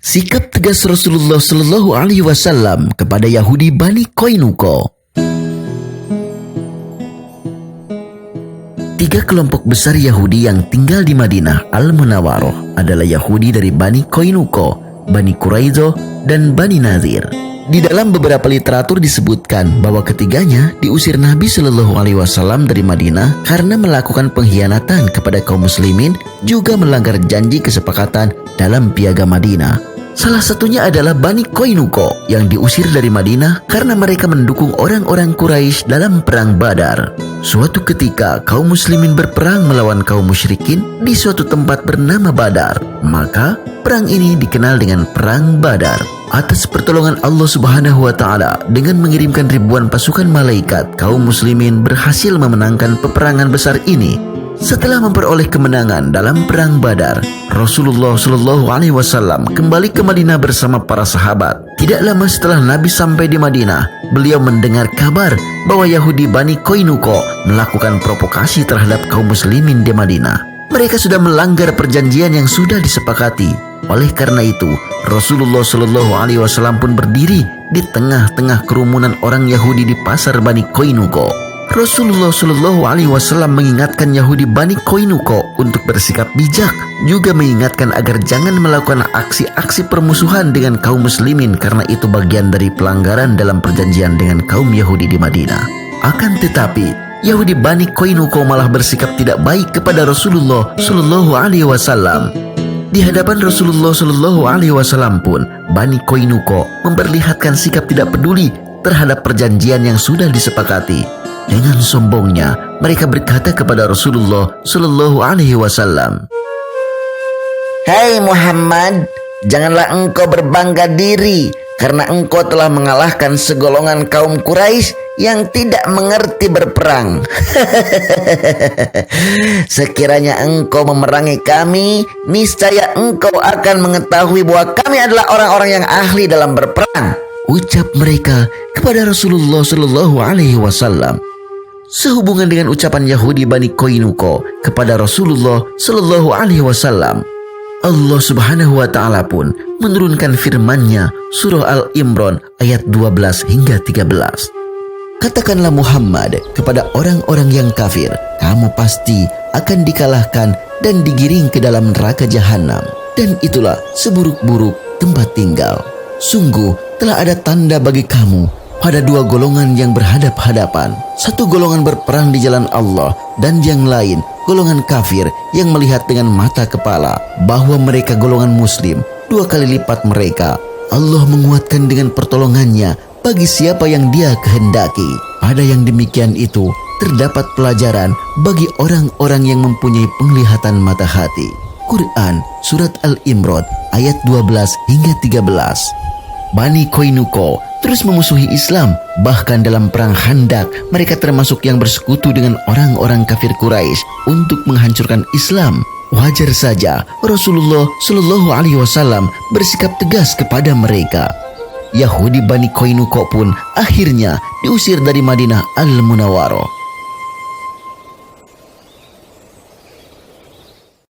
Sikap tegas Rasulullah Shallallahu Alaihi Wasallam kepada Yahudi Bani Qainuqa. Tiga kelompok besar Yahudi yang tinggal di Madinah Al-Munawwarah adalah Yahudi dari Bani Qainuqa, Bani Quraidah, dan Bani Nadir. Di dalam beberapa literatur disebutkan bahwa ketiganya diusir Nabi Shallallahu Alaihi Wasallam dari Madinah karena melakukan pengkhianatan kepada kaum muslimin, juga melanggar janji kesepakatan dalam Piagam Madinah. Salah satunya adalah Bani Qainuqa yang diusir dari Madinah karena mereka mendukung orang-orang Quraisy dalam perang Badar. Suatu ketika kaum muslimin berperang melawan kaum musyrikin di suatu tempat bernama Badar. Maka perang ini dikenal dengan Perang Badar. Atas pertolongan Allah Subhanahu wa Ta'ala, dengan mengirimkan ribuan pasukan malaikat, kaum muslimin berhasil memenangkan peperangan besar ini. Setelah memperoleh kemenangan dalam Perang Badar, Rasulullah Shallallahu Alaihi Wasallam kembali ke Madinah bersama para sahabat. Tidak lama setelah Nabi sampai di Madinah, beliau mendengar kabar bahwa Yahudi Bani Qainuqa melakukan provokasi terhadap kaum muslimin di Madinah. Mereka sudah melanggar perjanjian yang sudah disepakati. Oleh karena itu, Rasulullah Shallallahu Alaihi Wasallam pun berdiri di tengah-tengah kerumunan orang Yahudi di pasar Bani Qainuqa. Rasulullah Shallallahu Alaihi Wasallam mengingatkan Yahudi Bani Qainuqa untuk bersikap bijak, juga mengingatkan agar jangan melakukan aksi-aksi permusuhan dengan kaum muslimin karena itu bagian dari pelanggaran dalam perjanjian dengan kaum Yahudi di Madinah. Akan tetapi, Yahudi Bani Qainuqa malah bersikap tidak baik kepada Rasulullah Shallallahu Alaihi Wasallam. Di hadapan Rasulullah Shallallahu Alaihi Wasallam pun, Bani Qainuqa memperlihatkan sikap tidak peduli terhadap perjanjian yang sudah disepakati. Dengan sombongnya, mereka berkata kepada Rasulullah Shallallahu Alaihi Wasallam, "Hai Muhammad, janganlah engkau berbangga diri karena engkau telah mengalahkan segolongan kaum Quraisy yang tidak mengerti berperang. Sekiranya engkau memerangi kami, niscaya engkau akan mengetahui bahwa kami adalah orang-orang yang ahli dalam berperang," ucap mereka kepada Rasulullah Shallallahu Alaihi Wasallam. Sehubungan dengan ucapan Yahudi Bani Qainuqa kepada Rasulullah Shallallahu Alaihi Wasallam, Allah Subhanahu wa Ta'ala pun menurunkan firman-Nya surah Al-Imran ayat 12 hingga 13. Katakanlah Muhammad kepada orang-orang yang kafir, kamu pasti akan dikalahkan dan digiring ke dalam neraka jahanam, dan itulah seburuk-buruk tempat tinggal. Sungguh telah ada tanda bagi kamu pada dua golongan yang berhadap-hadapan. Satu golongan berperang di jalan Allah, dan yang lain golongan kafir yang melihat dengan mata kepala bahwa mereka golongan muslim 2 kali lipat mereka. Allah menguatkan dengan pertolongannya bagi siapa yang Dia kehendaki. Pada yang demikian itu terdapat pelajaran bagi orang-orang yang mempunyai penglihatan mata hati. Quran Surat Al-Imran ayat 12 hingga 13. Bani Qainuqa terus memusuhi Islam. Bahkan dalam perang Khandaq, mereka termasuk yang bersekutu dengan orang-orang kafir Quraisy untuk menghancurkan Islam. Wajar saja Rasulullah Shallallahu Alaihi Wasallam bersikap tegas kepada mereka. Yahudi Bani Qainuqa pun akhirnya diusir dari Madinah Al-Munawwarah.